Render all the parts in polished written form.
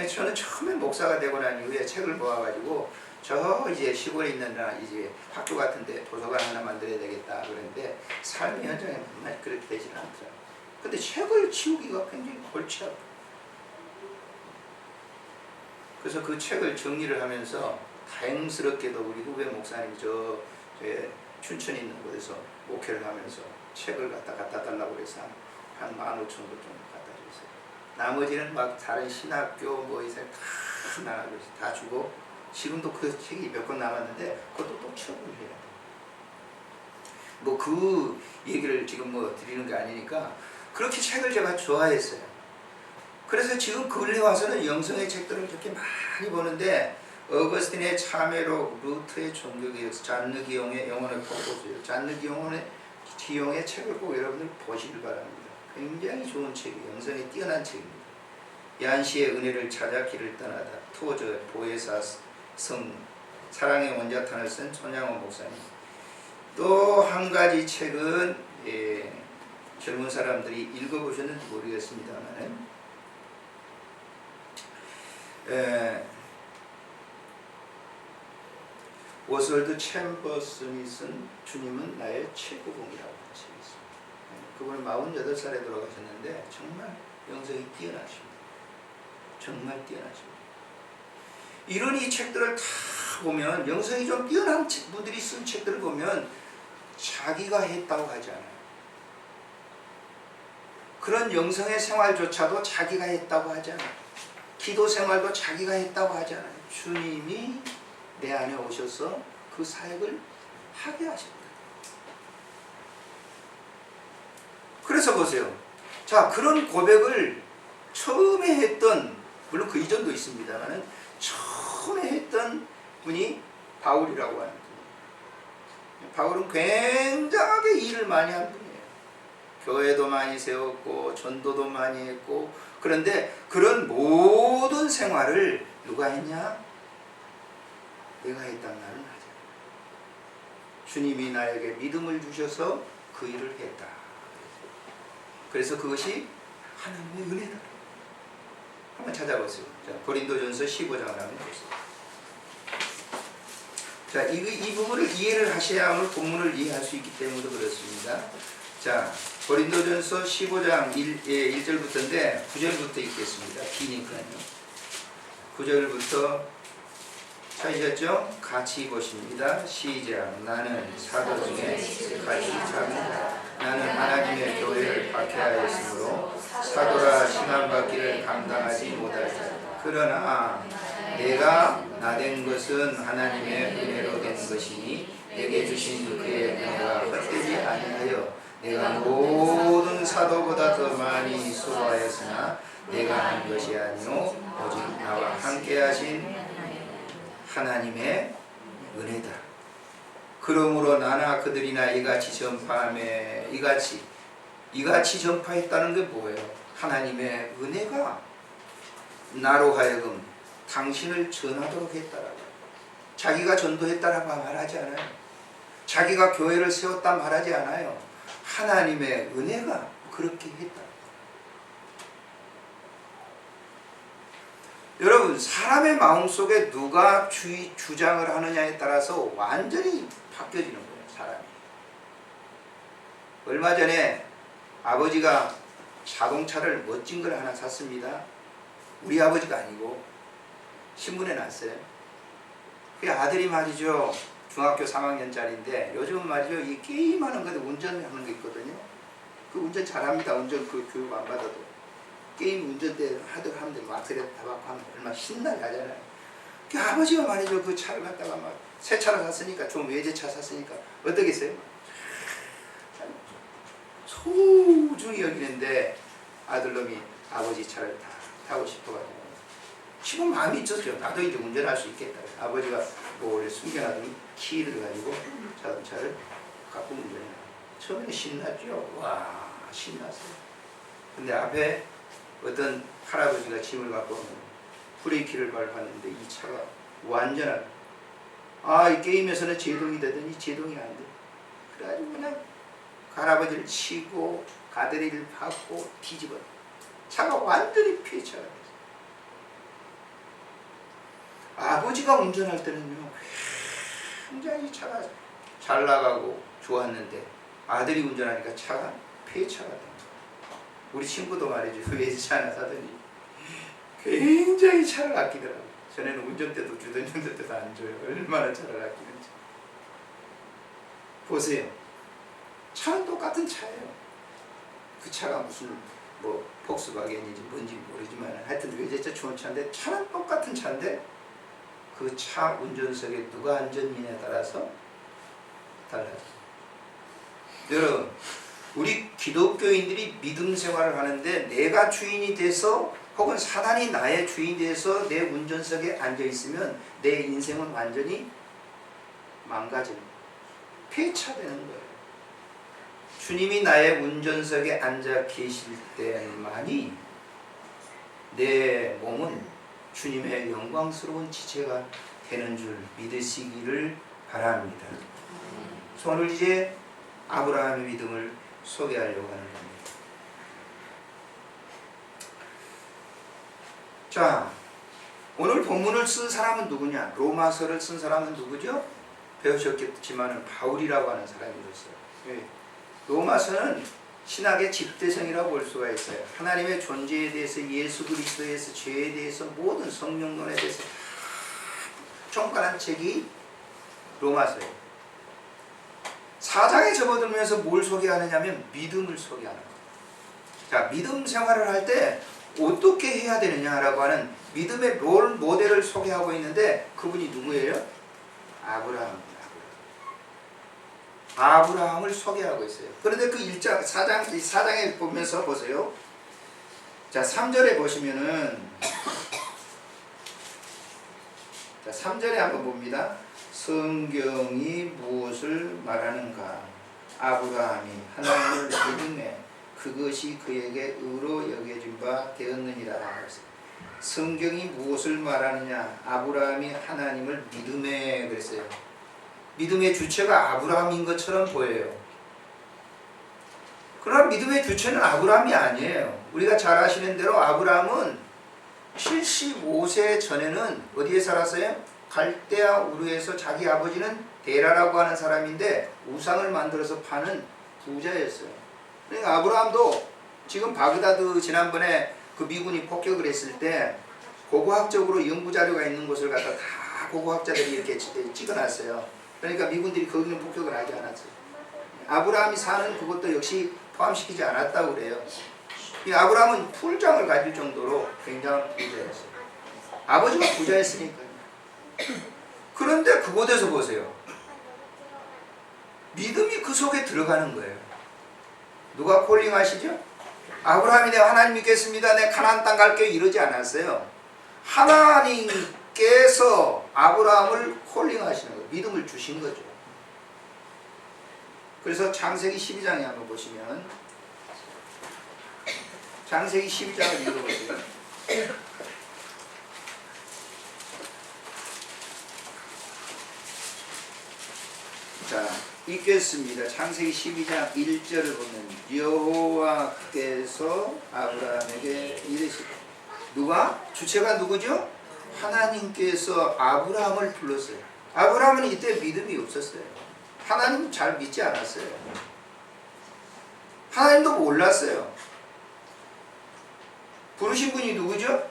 저는 처음에 목사가 되고 난 이후에 책을 모아가지고 저 이제 시골에 있는 이제 학교 같은데 도서관 하나 만들어야 되겠다 그랬는데 삶의 현장에 정말 그렇게 되지는 않더라고요. 근데 책을 치우기가 굉장히 골치 아파요. 그래서 그 책을 정리를 하면서 다행스럽게도 우리 후배 목사님이 저 춘천에 있는 곳에서 목회를 하면서 책을 갖다 달라고 해서 한 15,000권 정도 갖다 줬어요. 나머지는 막 다른 신학교 뭐 이제 다 나가고 다 주고 지금도 그 책이 몇 권 남았는데 그것도 또 처분을 해야 돼요. 뭐 그 얘기를 지금 뭐 드리는 게 아니니까 그렇게 책을 제가 좋아했어요. 그래서 지금 근래 와서는 영성의 책들을 그렇게 많이 보는데 어거스틴의 참회록, 루터의 종교개혁, 잔느 기용의 영혼의 포고주의, 잔느 기용의 책을 꼭 여러분들 보시길 바랍니다. 굉장히 좋은 책이에요. 영성이 뛰어난 책입니다. 얀시의 은혜를 찾아 길을 떠나다, 토저, 보혜사, 성, 사랑의 원자탄을 쓴 손양원 목사님. 또 한 가지 책은 젊은 사람들이 읽어보셨는지 모르겠습니다만 오스월드 챔버슨이 쓴 주님은 나의 최고봉이라고 하는 책이 있습니다. 그분은 48살에 돌아가셨는데 정말 영성이 뛰어나십니다. 정말 뛰어나십니다. 이런 이 책들을 다 보면 영성이 좀 뛰어난 분들이 쓴 책들을 보면 자기가 했다고 하지 않아요. 그런 영성의 생활조차도 자기가 했다고 하지 않아요. 기도 생활도 자기가 했다고 하지 않아요. 주님이 내 안에 오셔서 그 사역을 하게 하십니다. 그래서 보세요. 자, 그런 고백을 처음에 했던, 물론 그 이전도 있습니다만 처음에 했던 분이 바울이라고 하는 분이에요. 바울은 굉장하게 일을 많이 한 분이에요. 교회도 많이 세웠고 전도도 많이 했고, 그런데 그런 모든 생활을 누가 했냐? 내가 했단 말은 하자. 주님이 나에게 믿음을 주셔서 그 일을 했다. 그래서 그것이 하나님의 은혜다. 한번 찾아보세요. 자, 고린도전서 15장을 한번 보세요. 자, 이 부분을 이해를 하셔야 오늘 본문을 이해할 수 있기 때문에 그렇습니다. 자, 고린도전서 15장 1절부터인데 9절부터 읽겠습니다. 기니까요. 9절부터 찾으셨죠? 같이 보십니다. 시작. 나는 사도 중에 같이 잡니다. 나는 하나님의 교회를 박해하였으므로 사도라 칭함받기를 감당하지 못하리라. 그러나 내가 나된 것은 하나님의 은혜로 된 것이니 내게 주신 그의 은혜가 헛되지 아니하여 내가 모든 사도보다 더 많이 수고하였으나 내가 한 것이 아니오 오직 나와 함께 하신 하나님의 은혜다. 그러므로 나나 그들이나 이같이 전파함에 이같이 전파했다는 게 뭐예요? 하나님의 은혜가 나로 하여금 당신을 전하도록 했다라고. 자기가 전도했다라고 말하지 않아요. 자기가 교회를 세웠다 말하지 않아요. 하나님의 은혜가 그렇게 했다. 여러분, 사람의 마음속에 누가 주장을 하느냐에 따라서 완전히 바뀌어지는 거예요. 사람이. 얼마 전에 아버지가 자동차를 멋진 걸 하나 샀습니다. 우리 아버지가 아니고 신문에 났어요. 그 아들이 말이죠. 중학교 3학년짜리인데 요즘은 말이죠. 이 게임하는 거에 운전하는 게 있거든요. 그 운전 잘합니다. 운전 그 교육 안 받아도. 게임 운전대 하도 하는데 막 들여 타박고 하면 얼마나 신나게 하잖아요. 그 아버지가 말이죠. 그 차를 갖다가 막 새 차를 샀으니까 좀 외제차 샀으니까 어떻겠어요? 소중히 여기는데 아들놈이 아버지 차를 다 타고 싶어가지고 지금 마음이 있었죠. 나도 이제 운전할 수 있겠다. 아버지가 뭐 원래 숨겨놔둔 키를 가지고 자동차를 갖고 운전해요. 처음에 신났죠. 와, 신났어요. 근데 앞에 어떤 할아버지가 짐을 갖고 오면 브레이크를 밟았는데 이 차가 완전한 이 게임에서는 제동이 되더니 제동이 안 돼. 그래가지고 그냥 할아버지를 치고 가드레일을 밟고 뒤집어 차가 완전히 피해차가 됐어요. 아버지가 운전할 때는요 굉장히 차가 잘 나가고 좋았는데 아들이 운전하니까 차가 폐차가 됩니다. 우리 친구도 말이죠. 외제차 하나 사더니 굉장히 차를 아끼더라고요. 전에는 운전대도 주던 운전대도 안 줘요. 얼마나 차를 아끼는지. 보세요. 차는 똑같은 차예요. 그 차가 무슨 뭐 폭스바겐인지 뭔지 모르지만 하여튼 외제차 좋은 차인데 차는 똑같은 차인데 그 차 운전석에 누가 앉았느냐에 따라서 달라요. 여러분, 우리 기독교인들이 믿음 생활을 하는데 내가 주인이 돼서 혹은 사단이 나의 주인이 돼서 내 운전석에 앉아 있으면 내 인생은 완전히 망가집니다. 폐차되는 거예요. 주님이 나의 운전석에 앉아 계실 때만이 내 몸은 주님의 영광스러운 지체가 되는 줄 믿으시기를 바랍니다. 오늘 이제 아브라함의 믿음을 소개하려고 하는 겁니다. 자, 오늘 본문을 쓴 사람은 누구냐? 로마서를 쓴 사람은 누구죠? 배우셨겠지만 바울이라고 하는 사람이었어요. 예. 로마서는 신학의 집대성이라고 볼 수가 있어요. 하나님의 존재에 대해서, 예수 그리스도에 대해서, 죄에 대해서, 모든 성령론에 대해서 총괄한 책이 로마서예요. 4장에 접어들면서 뭘 소개하느냐 하면 믿음을 소개하는 거예요. 자, 믿음 생활을 할 때 어떻게 해야 되느냐라고 하는 믿음의 롤 모델을 소개하고 있는데 그분이 누구예요? 아브라함입니다. 아브라함을 소개하고 있어요. 그런데 그 4장에 보면서 보세요. 자, 3절에 보시면은, 자, 3절에 한번 봅니다. 성경이 무엇을 말하는가? 아브라함이 하나님을 믿음에 그것이 그에게 의로 여겨진 바 되었느니라. 성경이 무엇을 말하느냐? 아브라함이 하나님을 믿음에 그랬어요. 믿음의 주체가 아브라함인 것처럼 보여요. 그러나 믿음의 주체는 아브라함이 아니에요. 우리가 잘 아시는 대로 아브라함은 75세 전에는 어디에 살았어요? 갈대아 우르에서 자기 아버지는 데라라고 하는 사람인데 우상을 만들어서 파는 부자였어요. 그러니까 아브라함도 지금 바그다드 지난번에 그 미군이 폭격을 했을 때 고고학적으로 연구 자료가 있는 곳을 갖다 다 고고학자들이 이렇게 찍어놨어요. 그러니까 미군들이 거기는 폭격을 하지 않았어요. 아브라함이 사는 그것도 역시 포함시키지 않았다고 그래요. 이 아브라함은 풀장을 가질 정도로 굉장한 부자였어요. 아버지가 부자였으니까요. 그런데 그곳에서 보세요. 믿음이 그 속에 들어가는 거예요. 누가 콜링하시죠? 아브라함이 내가 하나님 믿겠습니다. 내가 가나안 땅 갈게요. 이러지 않았어요. 하나님께서 아브라함을 콜링하시는 거예요. 믿음을 주신 거죠. 그래서 창세기 12장에 한번 보시면, 창세기 12장을 읽어보세요. 자, 읽겠습니다. 창세기 12장 1절을 보면 여호와께서 아브라함에게 이르시되, 누가? 주체가 누구죠? 하나님께서 아브라함을 불렀어요. 아브라함은 이때 믿음이 없었어요. 하나님 잘 믿지 않았어요. 하나님도 몰랐어요. 부르신 분이 누구죠?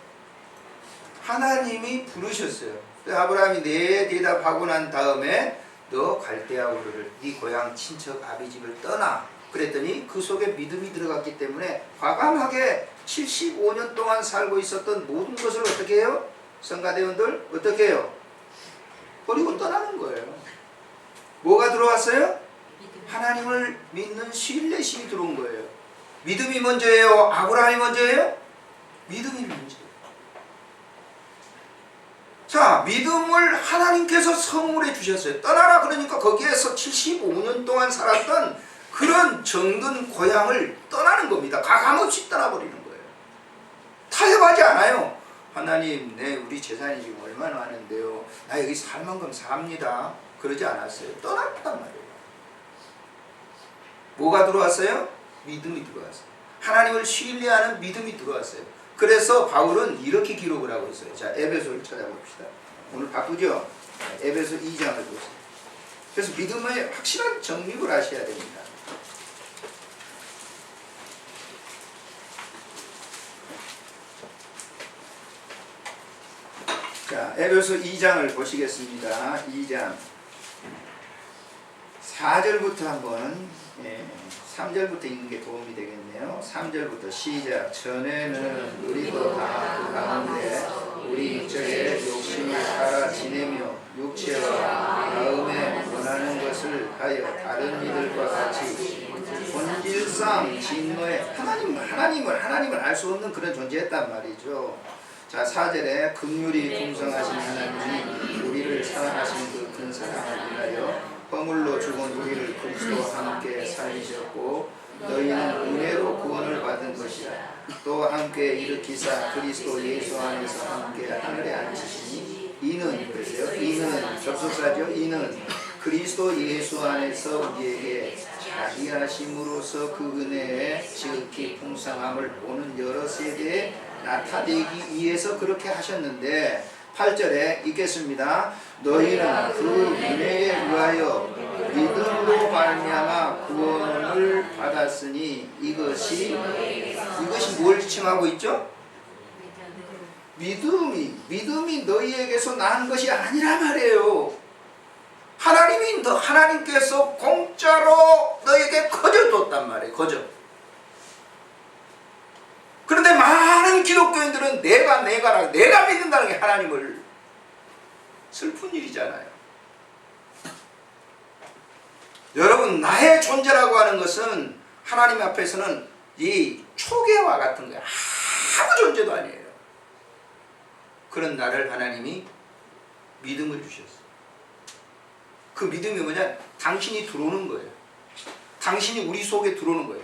하나님이 부르셨어요. 아브라함이 네 대답하고 난 다음에 너 갈대아 우르를 네 고향 친척 아비집을 떠나. 그랬더니 그 속에 믿음이 들어갔기 때문에 과감하게 75년 동안 살고 있었던 모든 것을 어떻게 해요? 성가대원들 어떻게 해요? 버리고 떠나는 거예요. 뭐가 들어왔어요? 하나님을 믿는 신뢰심이 들어온 거예요. 믿음이 먼저예요? 아브라함이 먼저예요? 믿음이 먼저예요. 자, 믿음을 하나님께서 선물해 주셨어요. 떠나라 그러니까 거기에서 75년 동안 살았던 그런 정든 고향을 떠나는 겁니다. 가감없이 떠나버리는 거예요. 타협하지 않아요. 하나님, 우리 재산이 지금 얼마나 많은데요. 나 여기 살 만큼 삽니다. 그러지 않았어요. 떠났단 말이에요. 뭐가 들어왔어요? 믿음이 들어왔어요. 하나님을 신뢰하는 믿음이 들어왔어요. 그래서 바울은 이렇게 기록을 하고 있어요. 자, 에베소를 찾아봅시다. 오늘 바쁘죠? 에베소 2장을 보세요. 그래서 믿음의 확실한 정립을 하셔야 됩니다. 자, 에베소 2장을 보시겠습니다. 2장 4절부터 한번 3절부터 읽는 게 도움이 되겠네요. 3절부터 시작. 전에는 우리도 다 그 가운데 우리 육체의 욕심을 따라 지내며 육체와 마음에 원하는 것을 하여 다른 이들과 같이 본질상 진노에 하나님을 알 수 없는 그런 존재였단 말이죠. 자, 4절에 긍휼이 풍성하신 하나님이 우리를 사랑하신 그 큰 사랑을 위하여 허물로 죽은 우리를 그리스도와 함께 살리셨고 너희는 은혜로 구원을 받은 것이라. 또 함께 일으키사 그리스도 예수 안에서 함께 하늘에 앉히시니 이는 그러세요. 이는 접속사죠. 이는 그리스도 예수 안에서 우리에게 자기 하심으로써 그 은혜의 지극히 풍성함을 오는 여러 세대에 나타내기 위해서 그렇게 하셨는데 8절에 읽겠습니다. 너희는 그 은혜에 의하여 믿음으로 말미암아 구원을 받았으니 이것이 뭘 지칭하고 있죠? 믿음이 너희에게서 난 것이 아니라 말이에요. 하나님께서 공짜로 너에게 거저줬단 말이에요. 거저. 그런데 많은 기독교인들은 내가 믿는다는 게 하나님을 슬픈 일이잖아요. 여러분, 나의 존재라고 하는 것은 하나님 앞에서는 이 초계와 같은 거예요. 아무 존재도 아니에요. 그런 나를 하나님이 믿음을 주셨어요. 그 믿음이 뭐냐? 당신이 들어오는 거예요. 당신이 우리 속에 들어오는 거예요.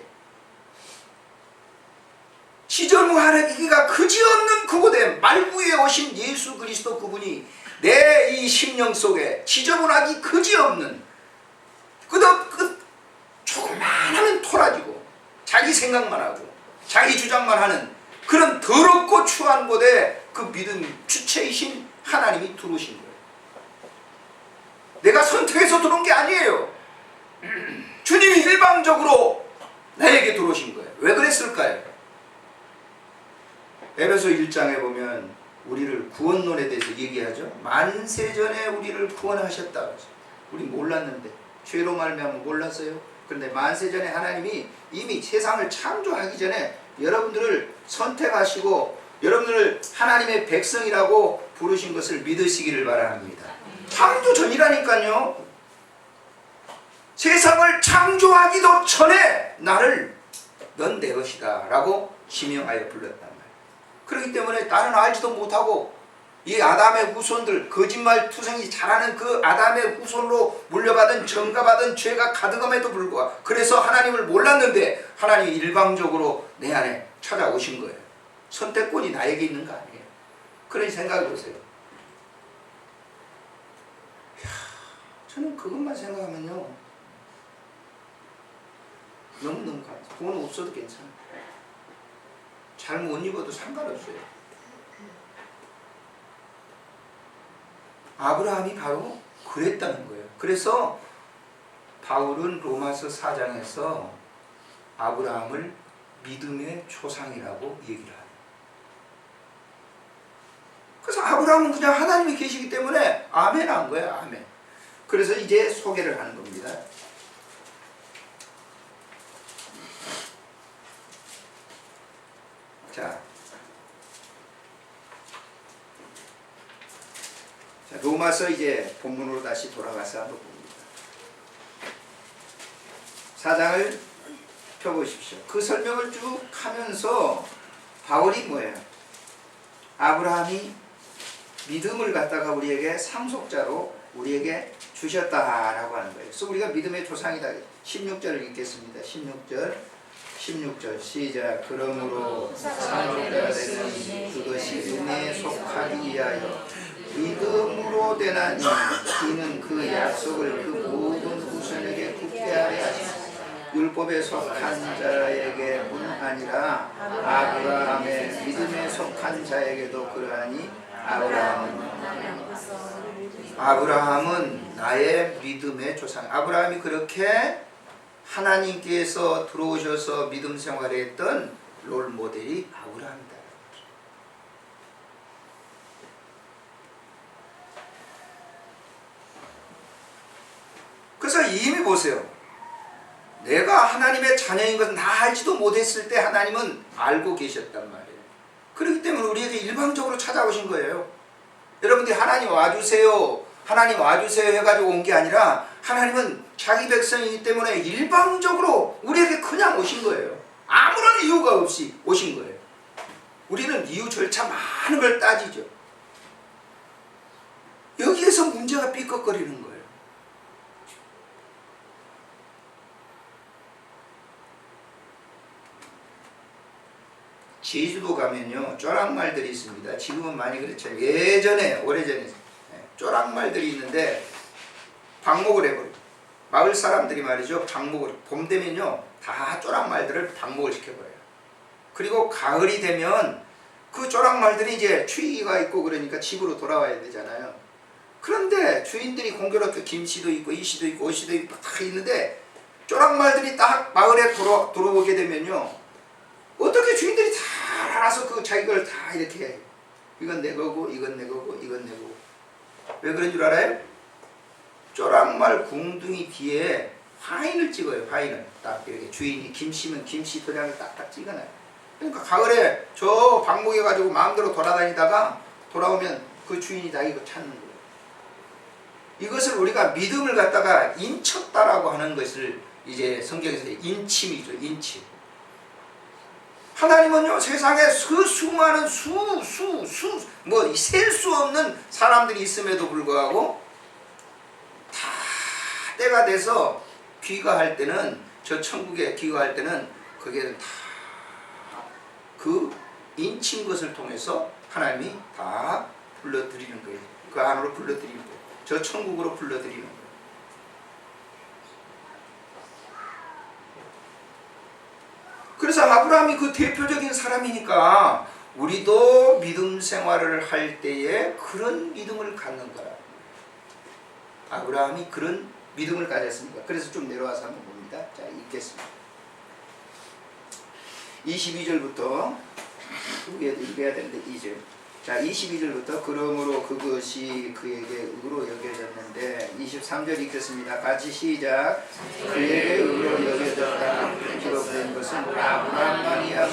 시절무하기가 그지없는 그곳에 말구에 오신 예수 그리스도 그분이 내 이 심령 속에 지저분하기 그지없는 조금만 토라지고 자기 생각만 하고 자기 주장만 하는 그런 더럽고 추한 곳에 그 믿음 주체이신 하나님이 들어오신 거예요. 내가 선택해서 들어온 게 아니에요. 주님이 일방적으로 나에게 들어오신 거예요. 왜 그랬을까요? 에베소 1장에 보면 우리를 구원론에 대해서 얘기하죠. 만세전에 우리를 구원하셨다. 우리 몰랐는데 죄로 말미암아 몰랐어요. 그런데 만세전에 하나님이 이미 세상을 창조하기 전에 여러분들을 선택하시고 여러분들을 하나님의 백성이라고 부르신 것을 믿으시기를 바랍니다. 창조 전이라니까요. 세상을 창조하기도 전에 나를 넌 내 것이다 라고 지명하여 불렀단 말이에요. 그렇기 때문에 나는 알지도 못하고 이 아담의 후손들, 거짓말투성이 잘하는 그 아담의 후손으로 물려받은 전가받은 죄가 가득함에도 불구하고 그래서 하나님을 몰랐는데 하나님이 일방적으로 내 안에 찾아오신 거예요. 선택권이 나에게 있는 거 아니에요. 그런 생각을 보세요. 저는 그것만 생각하면요 너무너무 감사해요. 돈 없어도 괜찮아요. 잘 못 입어도 상관없어요. 아브라함이 바로 그랬다는 거예요. 그래서 바울은 로마서 4장에서 아브라함을 믿음의 조상이라고 얘기를 해요. 그래서 아브라함은 그냥 하나님이 계시기 때문에 아멘 한 거예요. 아멘. 그래서 이제 소개를 하는 겁니다. 자, 로마서 이제 본문으로 다시 돌아가서 한번 봅니다. 4장을 펴보십시오. 그 설명을 쭉 하면서 바울이 뭐예요? 아브라함이 믿음을 갖다가 우리에게 상속자로 우리에게 주셨다라고 하는 거예요. 그래서 우리가 믿음의 조상이다. 16절을 읽겠습니다. 16절 시작. 그러므로 상속자가 되는 그것이 은혜에 속하기 위하여 믿음으로 되나니 이는 그 약속을 그 모든 후손에게 굳게 하려 하시니 율법에 속한 자에게뿐 아니라 아브라함의 믿음에 속한 자에게도 그러하니 아브라함은 나의 믿음의 조상. 아브라함이 그렇게 하나님께서 들어오셔서 믿음 생활했던 롤 모델이 아브라함이다. 그래서 이미 보세요. 내가 하나님의 자녀인 것을 나 알지도 못했을 때 하나님은 알고 계셨단 말이에요. 그렇기 때문에 우리에게 일방적으로 찾아오신 거예요. 여러분들이 하나님 와주세요, 하나님 와주세요 해가지고 온 게 아니라 하나님은 자기 백성이기 때문에 일방적으로 우리에게 그냥 오신 거예요. 아무런 이유가 없이 오신 거예요. 우리는 이유 절차 많은 걸 따지죠. 여기에서 문제가 삐걱거리는 거예요. 제주도 가면요 쪼락말들이 있습니다. 지금은 많이 그렇죠. 예전에 오래전에 쪼락말들이 있는데 방목을 해버려요. 마을 사람들이 말이죠, 방목을 봄 되면요 다 쪼락말들을 방목을 시켜버려요. 그리고 가을이 되면 그 쪼락말들이 이제 추위가 있고 그러니까 집으로 돌아와야 되잖아요. 그런데 주인들이 공교롭게 김씨도 있고 이씨도 있고 오씨도 있고 다 있는데 쪼락말들이 딱 마을에 들어오게 되면요 어떻게 주인들이 다 알아서 그 자기 걸 다 이렇게 해요. 이건 내 거고 이건 내 거고 이건 내 거고. 왜 그런 줄 알아요? 쪼락말 궁둥이 뒤에 화인을 찍어요. 화인을 딱 이렇게 주인이 김씨면 김씨 도장을 딱딱 찍어놔요. 그러니까 가을에 저 방목해 가지고 마음대로 돌아다니다가 돌아오면 그 주인이 자기 거 찾는 거예요. 이것을 우리가 믿음을 갖다가 인쳤다라고 하는 것을 이제 성경에서 인침이죠. 인침. 하나님은요 세상에 수많은 뭐 셀 수 없는 사람들이 있음에도 불구하고 다 때가 돼서 귀가할 때는 저 천국에 귀가할 때는 거기에는 다 그 인친 것을 통해서 하나님이 다 불러들이는 거예요. 그 안으로 불러들이는 거예요. 저 천국으로 불러들이는 거예요. 그래서 아브라함이 그 대표적인 사람이니까 우리도 믿음 생활을 할 때에 그런 믿음을 갖는 거라. 아브라함이 그런 믿음을 가졌습니다. 그래서 좀 내려와서 한번 봅니다. 자, 읽겠습니다. 22절부터 읽어야 되는데 2절. 자, 22절부터 그러므로 그것이 그에게 의로 여겨졌는데 23절 읽겠습니다. 같이 시작. 그에게 의로 여겨졌다 기록된 것은 아브라함만이야.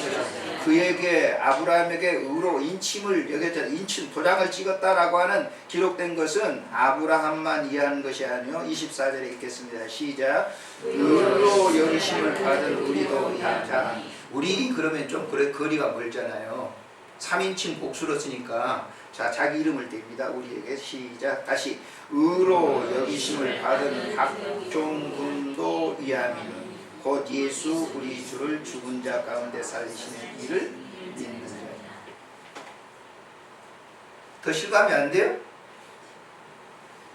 그에게 아브라함에게 의로 인침을 여겨졌다, 인침 도장을 찍었다라고 하는 기록된 것은 아브라함만 이해하는 것이 아니요. 24절에 읽겠습니다. 시작. 의로 여기심을 받은 우리도 자, 우리 그러면 좀 그래 거리가 멀잖아요. 3인칭 복수로 쓰니까 자, 자기 이름을 댑니다. 우리에게 시작. 다시 의로 여기심을 받은 박종군도 이하미는 곧 예수 우리 주를 죽은 자 가운데 살리시는 이를 믿는 자. 더 실감이 안 돼요?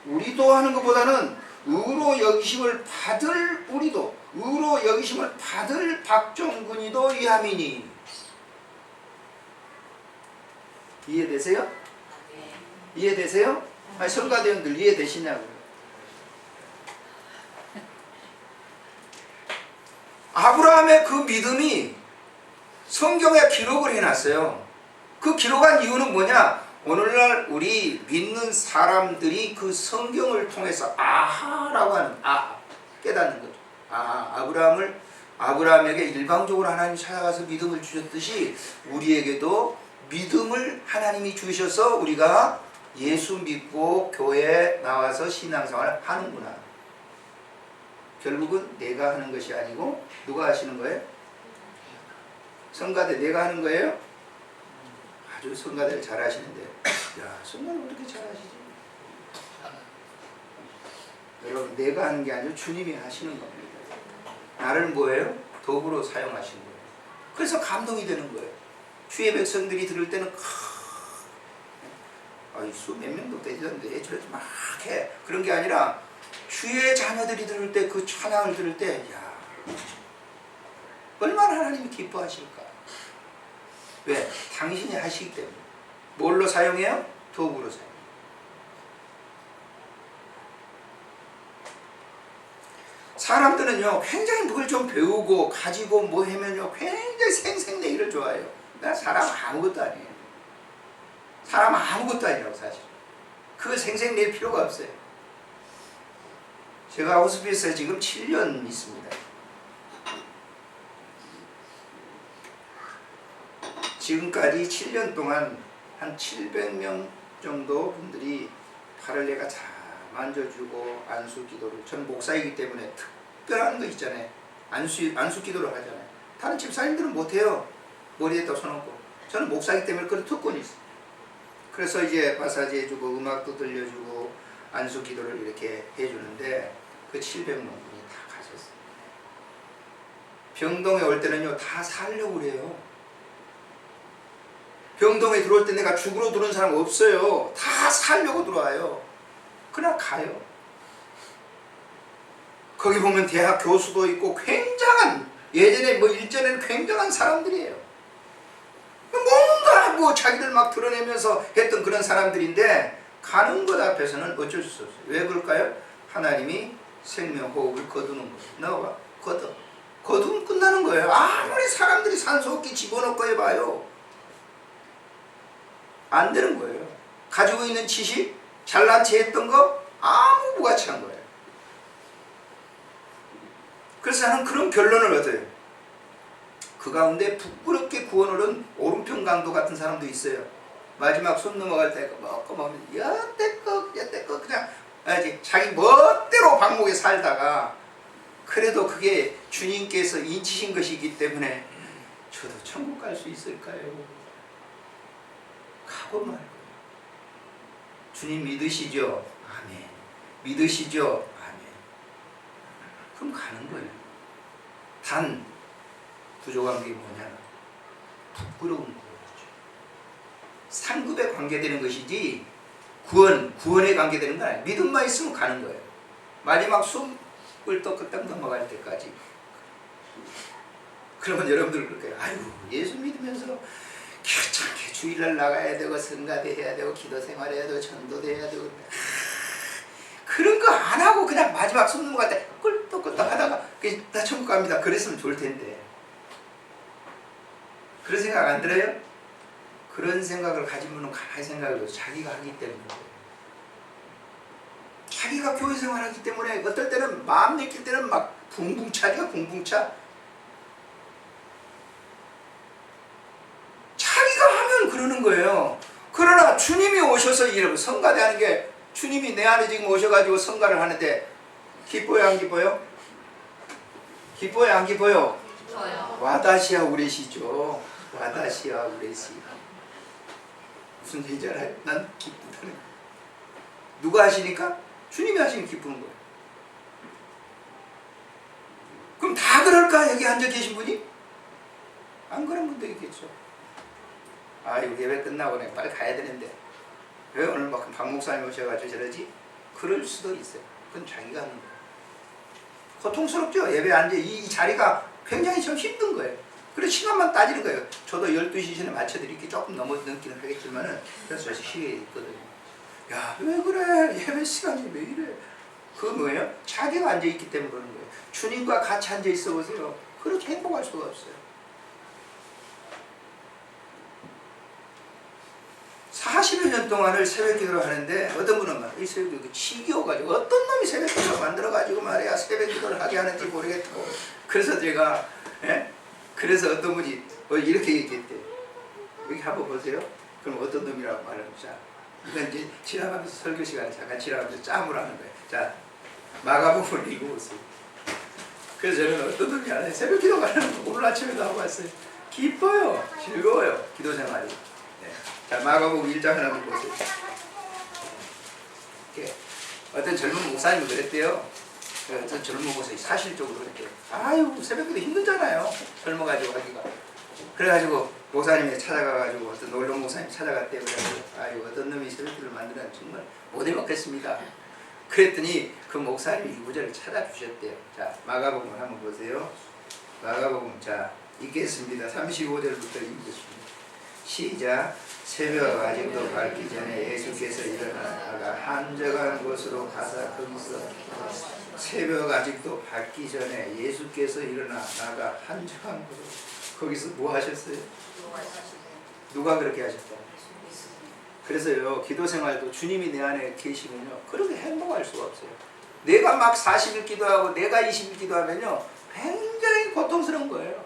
우리도 하는 것보다는 의로 여기심을 받을 우리도, 의로 여기심을 받을 박종군이도 이하미니. 이해되세요? 이해되세요? 아니, 성가대원들 이해되시냐고요? 아브라함의 그 믿음이 성경에 기록을 해놨어요. 그 기록한 이유는 뭐냐? 오늘날 우리 믿는 사람들이 그 성경을 통해서 아하라고 하는 깨닫는 거죠. 아브라함에게 일방적으로 하나님이 찾아가서 믿음을 주셨듯이 우리에게도 믿음을 하나님이 주셔서 우리가 예수 믿고 교회에 나와서 신앙생활을 하는구나. 결국은 내가 하는 것이 아니고 누가 하시는 거예요? 성가대 내가 하는 거예요? 아주 성가대를 잘 하시는데, 야, 성가대 왜 이렇게 잘 하시지? 여러분, 내가 하는 게 아니고 주님이 하시는 겁니다. 나를 뭐예요? 도구로 사용하시는 거예요. 그래서 감동이 되는 거예요. 주의 백성들이 들을 때는 수 몇 명도 되던데 저렇게 막 해. 그런 게 아니라 주의 자녀들이 들을 때 그 찬양을 들을 때 야, 얼마나 하나님이 기뻐하실까? 왜? 당신이 하시기 때문에. 뭘로 사용해요? 도구로 사용해요. 사람들은요 굉장히 뭘 좀 배우고 가지고 뭐 하면요 굉장히 생색내기를 좋아해요. 나 사람 아무것도 아니에요. 사람 아무것도 아니라고 사실. 그 생색낼 필요가 없어요. 제가 호스피스에 지금 7년 있습니다. 지금까지 7년 동안 한 700명 정도 분들이 팔을 내가 잘 만져주고 안수 기도를, 전 목사이기 때문에 특별한 거 있잖아요. 안수 기도를 하잖아요. 다른 집사님들은 못해요. 머리에다 손 얹고. 저는 목사이기 때문에 그런 특권이 있어요. 그래서 이제 마사지 해주고 음악도 들려주고 안수 기도를 이렇게 해주는데 그 700명분이 다 가셨어요. 병동에 올 때는요 다 살려고 그래요. 병동에 들어올 때 내가 죽으러 들어온 사람 없어요. 다 살려고 들어와요. 그냥 가요. 거기 보면 대학 교수도 있고 굉장한, 예전에 뭐 일전에는 굉장한 사람들이에요. 뭔가 뭐 자기들 막 드러내면서 했던 그런 사람들인데 가는 것 앞에서는 어쩔 수 없어요. 왜 그럴까요? 하나님이 생명호흡을 거두는 거예요. 나와 거두면 끝나는 거예요. 아무리 사람들이 산소호흡기 집어넣고 해봐요. 안 되는 거예요. 가지고 있는 지식, 잘난 체 했던 거 아무 무가치한 거예요. 그래서 나는 그런 결론을 얻어요. 그 가운데 부끄럽게 구원을 얻은 오른편 강도 같은 사람도 있어요. 마지막 손 넘어갈 때 먹고 먹으면 여태껏 그냥 자기 멋대로 방목에 살다가 그래도 그게 주님께서 인치신 것이기 때문에 저도 천국 갈 수 있을까요? 가고 말고. 주님 믿으시죠? 아멘. 믿으시죠? 아멘. 그럼 가는 거예요. 단 부족한 게 뭐냐? 부끄러운 거죠. 상급에 관계되는 것이지 구원에 관계되는 건 아니에요. 믿음만 있으면 가는 거예요. 마지막 숨을 또 끄떡 넘어갈 때까지. 그러면 여러분들 그럴 거예요. 아이고 예수 믿으면서 귀찮게 주일날 나가야 되고 성가대 해야 되고 기도 생활해야 되고 전도도 해야 되고 그런 거 안 하고 그냥 마지막 숨 넘어갈 때 꿀떡꿀떡 하다가 나 천국 갑니다. 그랬으면 좋을 텐데. 그런 생각 안 들어요? 그런 생각을 가진 분은 가만히 생각해도 자기가 하기 때문에, 자기가 교회 생활하기 때문에 어떨 때는 마음 내킬 때는 막 붕붕 차죠. 붕붕 차. 자기가 하면 그러는 거예요. 그러나 주님이 오셔서 이러고 성가대 하는 게, 주님이 내 안에 지금 오셔가지고 성가를 하는데 기뻐요 안 기뻐요? 기뻐요 안 기뻐요? 기뻐요. 와다시아 우레시죠. 와다시아 우레시. 무슨 얘기인지 알아요? 난 기쁘다는 거예요. 누가 하시니까? 주님이 하시면 기쁘는 거예요. 그럼 다 그럴까? 여기 앉아 계신 분이? 안 그런 분도 있겠죠. 아이고 예배 끝나고 내가 빨리 가야 되는데 왜 오늘 막 박 목사님 오셔가지고 저러지? 그럴 수도 있어요. 그건 자기가 하는 거예요. 고통스럽죠? 예배 앉아 이 자리가 굉장히 좀 힘든 거예요. 그래서 시간만 따지는 거예요. 저도 12시 전에 맞춰드리기 조금 넘기는 하겠지만은 그래서 저 시계에 있거든요. 야, 왜 그래? 예배 시간이 왜 이래? 그거 뭐예요? 자기가 앉아있기 때문에 그러는 거예요. 주님과 같이 앉아있어 보세요. 그렇게 행복할 수가 없어요. 40여 년 동안을 새벽 기도를 하는데 어떤 분은 막 이 새벽 기도 지겨워가지고 어떤 놈이 새벽 기도를 만들어가지고 말이야 새벽 기도를 하게 하는지 모르겠고, 그래서 제가 그래서 어떤 분이 이렇게 얘기했대. 여기 한번 보세요. 그럼 어떤 놈이라고 말하면, 자 이건 이제 지나가면서 설교 시간에 잠깐 지나가면서 짬을 하는 거예요. 자 마가복음을 읽어보세요. 그래서 저는 어떤 놈이 안 해. 새벽 기도 가는 거 오늘 아침에도 하고 왔어요. 기뻐요. 즐거워요. 기도 생활이. 네. 자 마가복음 1장 하나만 보세요. 이렇게 어떤 젊은 목사님이 그랬대요. 어떤 젊은 목사님이 사실적으로 이렇게 아유 새벽기도 힘들잖아요. 젊어가지고 하기가. 그래가지고 목사님이 찾아가가지고 어떤 놀러 목사님 찾아갔대요. 그래가지고 아유 어떤 놈이 새벽기를 만들면 정말 못 해먹겠습니다. 그랬더니 그 목사님이 이 구절을 찾아주셨대요. 자, 마가복음 한번 보세요. 마가복음 자 읽겠습니다. 35절부터 읽겠습니다. 시작. 새벽 아직도 밝기 전에 예수께서 일어나다가 한적한 곳으로 가사 거기서 새벽 아직도 밝기 전에 예수께서 일어나다가 한적한 곳으로 거기서 뭐 하셨어요? 누가 그렇게 하셨다? 그래서요, 기도 생활도 주님이 내 안에 계시면요, 그렇게 행복할 수가 없어요. 내가 막 40일 기도하고 내가 20일 기도하면요, 굉장히 고통스러운 거예요.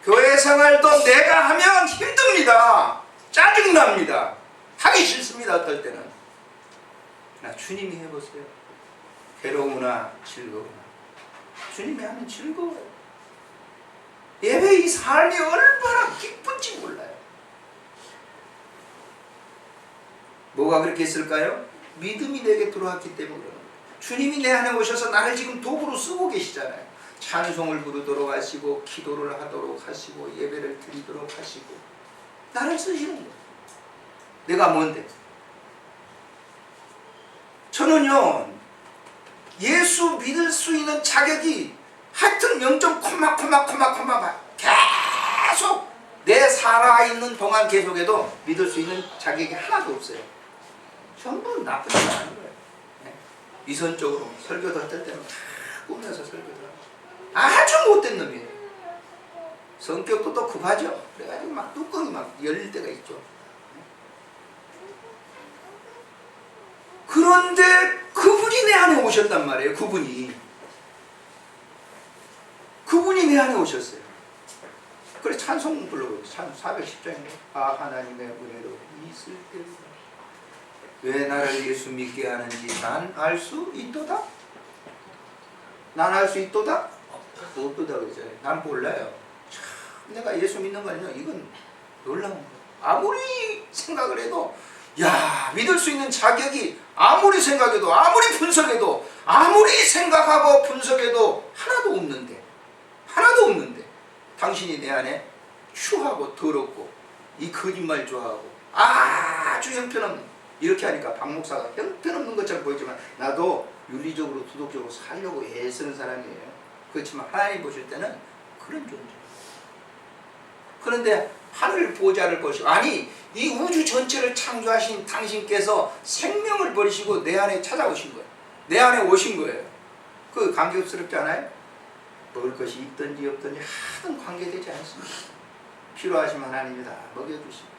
교회 생활도 내가 하면 힘듭니다. 짜증납니다. 하기 싫습니다. 어떨 때는. 나 주님이 해보세요. 괴로우나 즐거우나 주님이 하면 즐거워요. 예배 이 삶이 얼마나 기쁜지 몰라요. 뭐가 그렇게 했을까요? 믿음이 내게 들어왔기 때문에 그러는 거예요. 주님이 내 안에 오셔서 나를 지금 도구로 쓰고 계시잖아요. 찬송을 부르도록 하시고 기도를 하도록 하시고 예배를 드리도록 하시고 나를 쓰시는 거예요. 내가 뭔데? 저는요, 예수 믿을 수 있는 자격이 하여튼 0.코마 계속 내 살아있는 동안 계속해도 믿을 수 있는 자격이 하나도 없어요. 전부 나쁜 일 하는 거예요. 네. 위선적으로 설교도 할 때는 다 꾸며서 설교도 하고 아주 못된 놈이에요. 성격도 또 급하죠. 그래가지고 막 뚜껑이 막 열릴 때가 있죠. 그런데 그분이 내 안에 오셨단 말이에요. 그분이 내 안에 오셨어요. 그래 찬송 불러보세요. 찬 410장인데 아 하나님의 은혜로 있을 때보다 왜 나를 예수 믿게 하는지 난 알 수 있도다? 난 알 수 있도다? 없도다 그러잖아요. 난 몰라요. 참, 내가 예수 믿는 거는요, 이건 놀라운 거예요. 아무리 생각을 해도 야, 믿을 수 있는 자격이 아무리 생각해도 아무리 분석해도 아무리 생각하고 분석해도 하나도 없는데 당신이 내 안에 추하고 더럽고 이 거짓말 좋아하고 아주 형편없는, 이렇게 하니까 박 목사가 형편없는 것처럼 보이지만 나도 윤리적으로 도덕적으로 살려고 애쓰는 사람이에요. 그렇지만 하나님 보실 때는 그런 존재. 그런데 하늘 보좌를 보시고, 아니 이 우주 전체를 창조하신 당신께서 생명을 버리시고 내 안에 찾아오신 거예요. 내 안에 오신 거예요. 그 감격스럽지 않아요? 먹을 것이 있든지 없든지 하든 관계되지 않습니다. 필요하시면 하나님이 다 먹여주시고.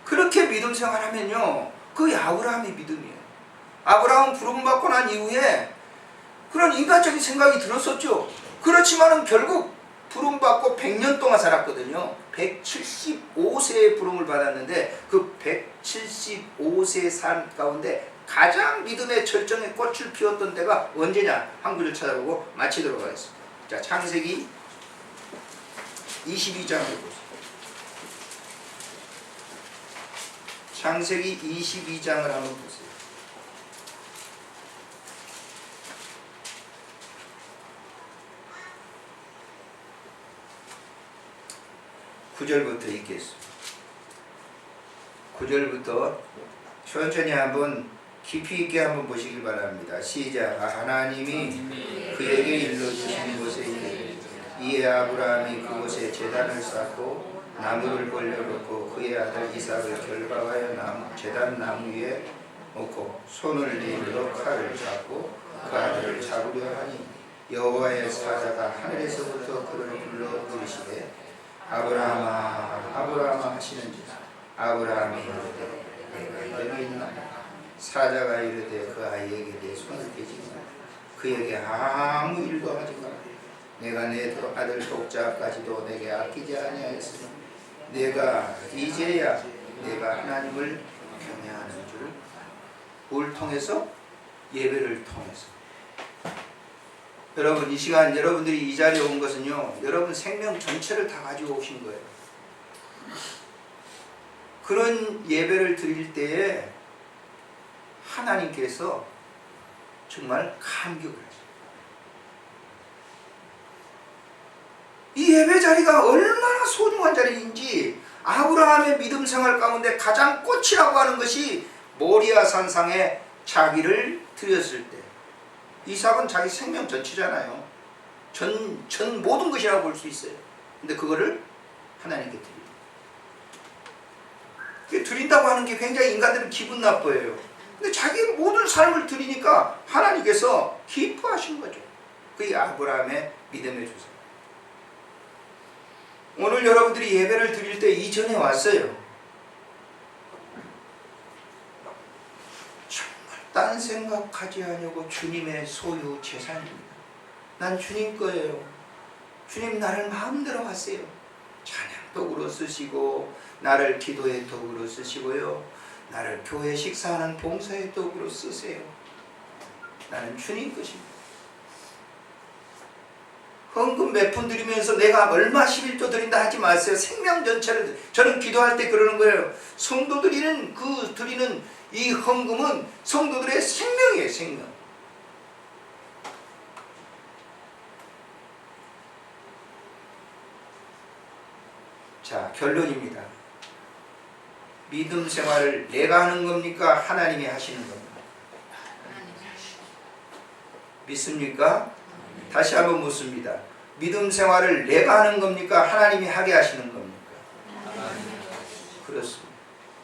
그렇게 믿음 생활하면요, 그게 아브라함의 믿음이에요. 아브라함은 부름받고 난 이후에 그런 인간적인 생각이 들었었죠. 그렇지만은 결국 부름받고 100년 동안 살았거든요. 175세의 부름을 받았는데 그 175세 산 가운데 가장 믿음의 절정의 꽃을 피웠던 때가 언제냐? 한 구절 찾아보고 마치도록 하겠습니다. 자, 창세기 22장을 보세요. 창세기 22장을 한번 보세요. (9절부터) 읽겠습니다. 9절부터 천천히 한번 깊이 있게 한번 보시길 바랍니다. 시작. 하나님이 그에게 일러주신 곳에 이르되 이에 아브라함이 그곳에 제단을 쌓고 나무를 벌려놓고 그의 아들 이삭을 결박하여 제단 나무 위에 놓고 손을 내밀어 칼을 잡고 그 아들을 잡으려 하니 여호와의 사자가 하늘에서부터 그를 불러 부르시되 아브라함아 아브라함아 하시는지라. 아브라함이 이르되 내가 여기 있나이다. 사자가 이르되 그 아이에게 내 손을 떼지 마라. 그에게 아무 일도 하지 마라. 내가 내 아들 독자까지도 내게 아끼지 아니하였으니 내가 이제야 내가 하나님을 경외하는 줄. 뭘 통해서? 예배를 통해서. 여러분, 이 시간 여러분들이 이 자리에 온 것은요, 여러분 생명 전체를 다 가지고 오신 거예요. 그런 예배를 드릴 때에 하나님께서 정말 감격을 하십니다. 이 예배 자리가 얼마나 소중한 자리인지 아브라함의 믿음 생활 가운데 가장 꽃이라고 하는 것이 모리아 산상에 자기를 드렸을 때 이삭은 자기 생명 전체잖아요. 전 모든 것이라고 볼 수 있어요. 근데 그거를 하나님께 드린다고 하는 게 굉장히 인간들은 기분 나빠해요. 근데 자기의 모든 삶을 드리니까 하나님께서 기뻐하신 거죠. 그게 아브라함의 믿음의 조상. 오늘 여러분들이 예배를 드릴 때 이전에 왔어요. 정말 딴 생각하지 않으려고 주님의 소유 재산입니다. 난 주님 거예요. 주님 나를 마음대로 하세요. 찬양 도구로 쓰시고 나를 기도의 도구로 쓰시고요. 나를 교회 식사하는 봉사의 도구로 쓰세요. 나는 주님 것입니다. 헌금 몇 푼 드리면서 내가 얼마 11조 드린다 하지 마세요. 생명 전체를. 저는 기도할 때 그러는 거예요. 성도들이 드리는 이 헌금은 성도들의 생명이에요. 생명. 자, 결론입니다. 믿음 생활을 내가 하는 겁니까? 하나님이 하시는 겁니까? 믿습니까? 다시 한번 묻습니다. 믿음 생활을 내가 하는 겁니까? 하나님이 하게 하시는 겁니까? 그렇습니다.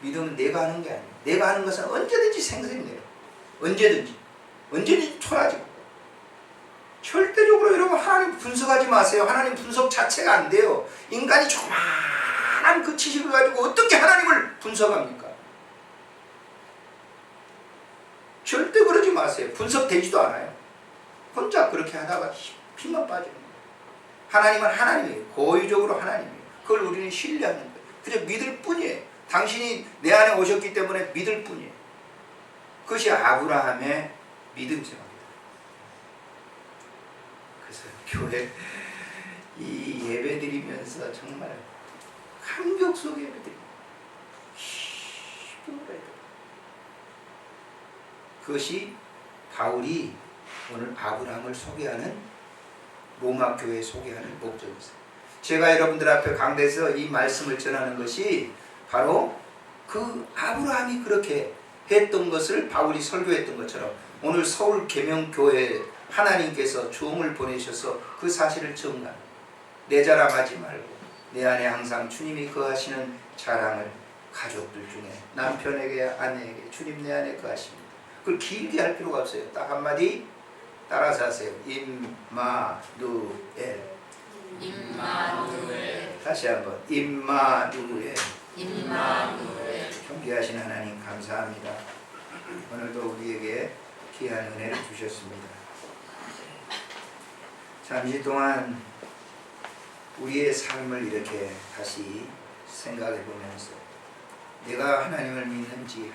믿음은 내가 하는 게 아니에요. 내가 하는 것은 언제든지 생생해요. 언제든지 초라지고. 절대적으로 여러분 하나님 분석하지 마세요. 하나님 분석 자체가 안 돼요. 인간이 조그마한 그 지식을 가지고 어떻게 하나님을 분석합니까? 절대 그러지 마세요. 분석되지도 않아요. 혼자 그렇게 하다가 힘만 빠지는 거예요. 하나님은 하나님이에요. 고유적으로 하나님이에요. 그걸 우리는 신뢰하는 거예요. 그저 믿을 뿐이에요. 당신이 내 안에 오셨기 때문에 믿을 뿐이에요. 그것이 아브라함의 믿음 생활입니다. 그래서 교회 이 예배 드리면서 정말 감격 속에 예배 드립니다. 그것이 바울이 오늘 아브라함을 소개하는 로마 교회에 소개하는 목적이었어요. 제가 여러분들 앞에 강대에서 이 말씀을 전하는 것이 바로 그 아브라함이 그렇게 했던 것을 바울이 설교했던 것처럼 오늘 서울 계명교회에 하나님께서 주홍을 보내셔서 그 사실을 증거하는, 내 자랑하지 말고 내 안에 항상 주님이 거하시는 자랑을 가족들 중에 남편에게 아내에게 주님 내 안에 거하십니다. 그걸 길게 할 필요가 없어요. 딱 한마디 따라서 하세요. 임마누엘. 임마누엘. 다시 한번 임마누엘. 임마누엘. 존귀하신 하나님 감사합니다. 오늘도 우리에게 귀한 은혜를 주셨습니다. 잠시 동안 우리의 삶을 이렇게 다시 생각해 보면서 내가 하나님을 믿는지